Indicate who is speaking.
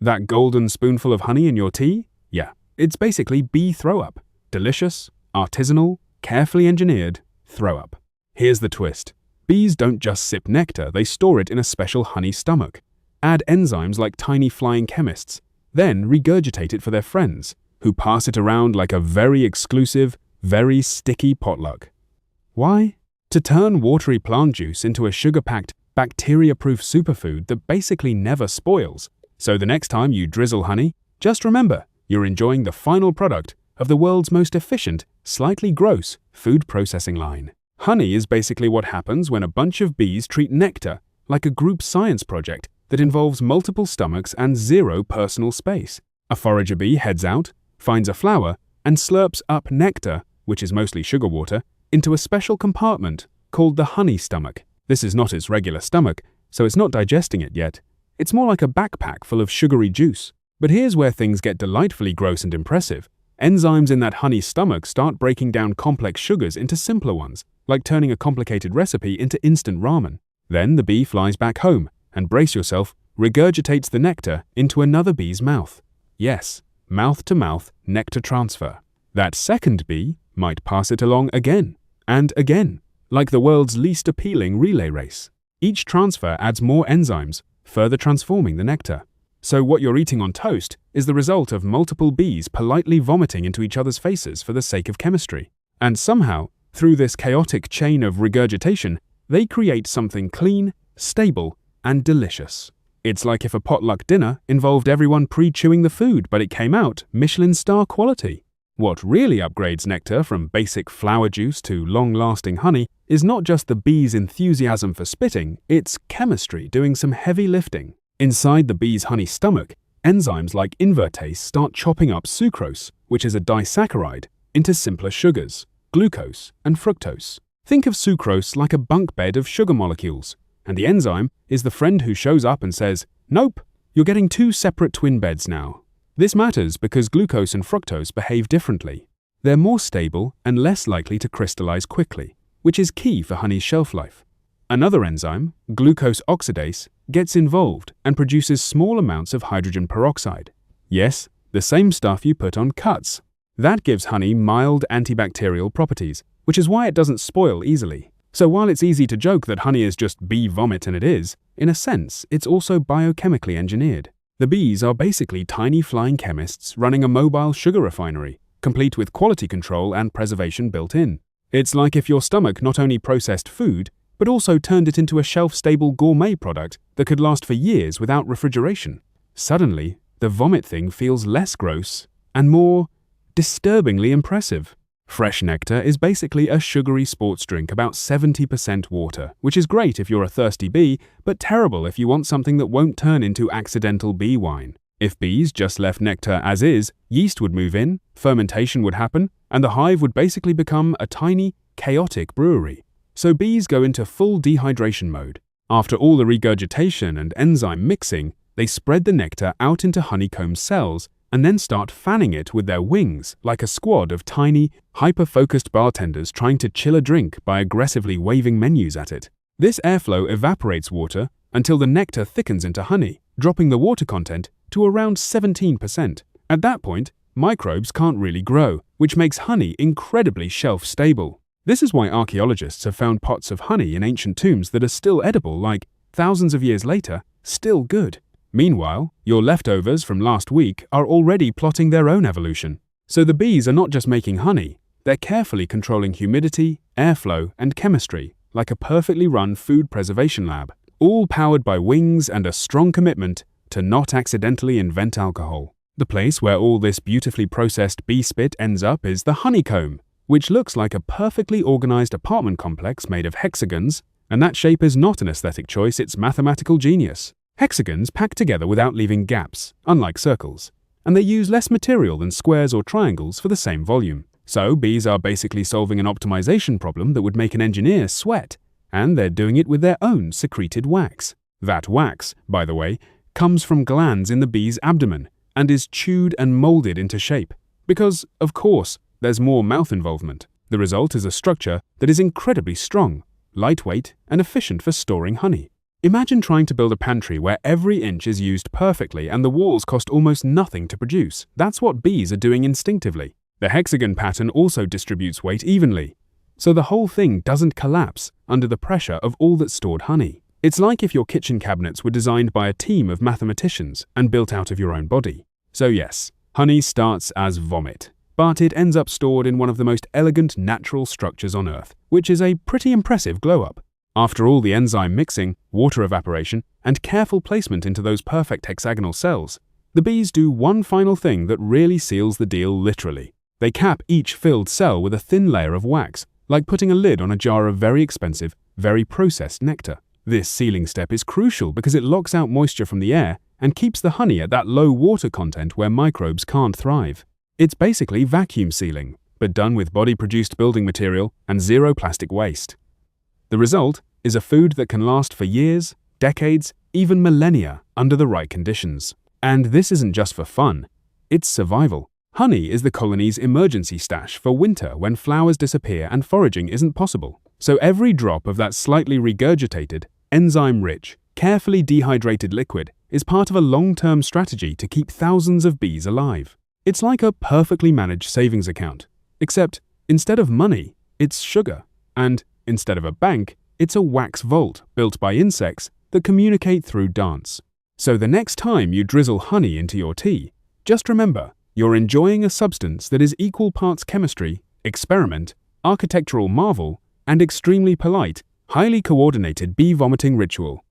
Speaker 1: That golden spoonful of honey in your tea? Yeah, it's basically bee throw-up. Delicious, artisanal, carefully engineered throw-up. Here's the twist. Bees don't just sip nectar, they store it in a special honey stomach. Add enzymes like tiny flying chemists, then regurgitate it for their friends, who pass it around like a very exclusive, very sticky potluck. Why? To turn watery plant juice into a sugar-packed, bacteria-proof superfood that basically never spoils. So the next time you drizzle honey, just remember, you're enjoying the final product of the world's most efficient, slightly gross food processing line. Honey is basically what happens when a bunch of bees treat nectar like a group science project that involves multiple stomachs and zero personal space. A forager bee heads out, finds a flower, and slurps up nectar, which is mostly sugar water, into a special compartment called the honey stomach. This is not its regular stomach, so it's not digesting it yet. It's more like a backpack full of sugary juice. But here's where things get delightfully gross and impressive. Enzymes in that honey stomach start breaking down complex sugars into simpler ones, like turning a complicated recipe into instant ramen. Then the bee flies back home, and brace yourself, regurgitates the nectar into another bee's mouth. Yes, mouth-to-mouth nectar transfer. That second bee might pass it along again, and again, like the world's least appealing relay race. Each transfer adds more enzymes, further transforming the nectar. So what you're eating on toast is the result of multiple bees politely vomiting into each other's faces for the sake of chemistry. And somehow, through this chaotic chain of regurgitation, they create something clean, stable, and delicious. It's like if a potluck dinner involved everyone pre-chewing the food, but it came out Michelin star quality. What really upgrades nectar from basic flower juice to long-lasting honey is not just the bee's enthusiasm for spitting, it's chemistry doing some heavy lifting. Inside the bee's honey stomach, enzymes like invertase start chopping up sucrose, which is a disaccharide, into simpler sugars, glucose and fructose. Think of sucrose like a bunk bed of sugar molecules, and the enzyme is the friend who shows up and says, "Nope, you're getting two separate twin beds now." This matters because glucose and fructose behave differently. They're more stable and less likely to crystallize quickly, which is key for honey's shelf life. Another enzyme, glucose oxidase, gets involved and produces small amounts of hydrogen peroxide. Yes, the same stuff you put on cuts. That gives honey mild antibacterial properties, which is why it doesn't spoil easily. So while it's easy to joke that honey is just bee vomit, and it is, in a sense, it's also biochemically engineered. The bees are basically tiny flying chemists running a mobile sugar refinery, complete with quality control and preservation built in. It's like if your stomach not only processed food, but also turned it into a shelf-stable gourmet product that could last for years without refrigeration. Suddenly, the vomit thing feels less gross and more disturbingly impressive. Fresh nectar is basically a sugary sports drink about 70% water, which is great if you're a thirsty bee, but terrible if you want something that won't turn into accidental bee wine. If bees just left nectar as is, yeast would move in, fermentation would happen, and the hive would basically become a tiny, chaotic brewery. So bees go into full dehydration mode. After all the regurgitation and enzyme mixing, they spread the nectar out into honeycomb cells and then start fanning it with their wings like a squad of tiny, hyper-focused bartenders trying to chill a drink by aggressively waving menus at it. This airflow evaporates water until the nectar thickens into honey, dropping the water content to around 17%. At that point, microbes can't really grow, which makes honey incredibly shelf-stable. This is why archaeologists have found pots of honey in ancient tombs that are still edible, like, thousands of years later, still good. Meanwhile, your leftovers from last week are already plotting their own evolution. So the bees are not just making honey, they're carefully controlling humidity, airflow, and chemistry, like a perfectly run food preservation lab, all powered by wings and a strong commitment to not accidentally invent alcohol. The place where all this beautifully processed bee spit ends up is the honeycomb, which looks like a perfectly organized apartment complex made of hexagons, and that shape is not an aesthetic choice, it's mathematical genius. Hexagons pack together without leaving gaps, unlike circles, and they use less material than squares or triangles for the same volume. So bees are basically solving an optimization problem that would make an engineer sweat, and they're doing it with their own secreted wax. That wax, by the way, comes from glands in the bee's abdomen and is chewed and molded into shape. Because, of course, there's more mouth involvement. The result is a structure that is incredibly strong, lightweight, and efficient for storing honey. Imagine trying to build a pantry where every inch is used perfectly and the walls cost almost nothing to produce. That's what bees are doing instinctively. The hexagon pattern also distributes weight evenly, so the whole thing doesn't collapse under the pressure of all that stored honey. It's like if your kitchen cabinets were designed by a team of mathematicians and built out of your own body. So yes, honey starts as vomit, but it ends up stored in one of the most elegant natural structures on Earth, which is a pretty impressive glow-up. After all the enzyme mixing, water evaporation, and careful placement into those perfect hexagonal cells, the bees do one final thing that really seals the deal literally. They cap each filled cell with a thin layer of wax, like putting a lid on a jar of very expensive, very processed nectar. This sealing step is crucial because it locks out moisture from the air and keeps the honey at that low water content where microbes can't thrive. It's basically vacuum sealing, but done with body-produced building material and zero plastic waste. The result is a food that can last for years, decades, even millennia under the right conditions. And this isn't just for fun, it's survival. Honey is the colony's emergency stash for winter when flowers disappear and foraging isn't possible. So every drop of that slightly regurgitated, enzyme-rich, carefully dehydrated liquid is part of a long-term strategy to keep thousands of bees alive. It's like a perfectly managed savings account, except instead of money, it's sugar, and instead of a bank, it's a wax vault built by insects that communicate through dance. So the next time you drizzle honey into your tea, just remember, you're enjoying a substance that is equal parts chemistry, experiment, architectural marvel, and extremely polite, highly coordinated bee vomiting ritual.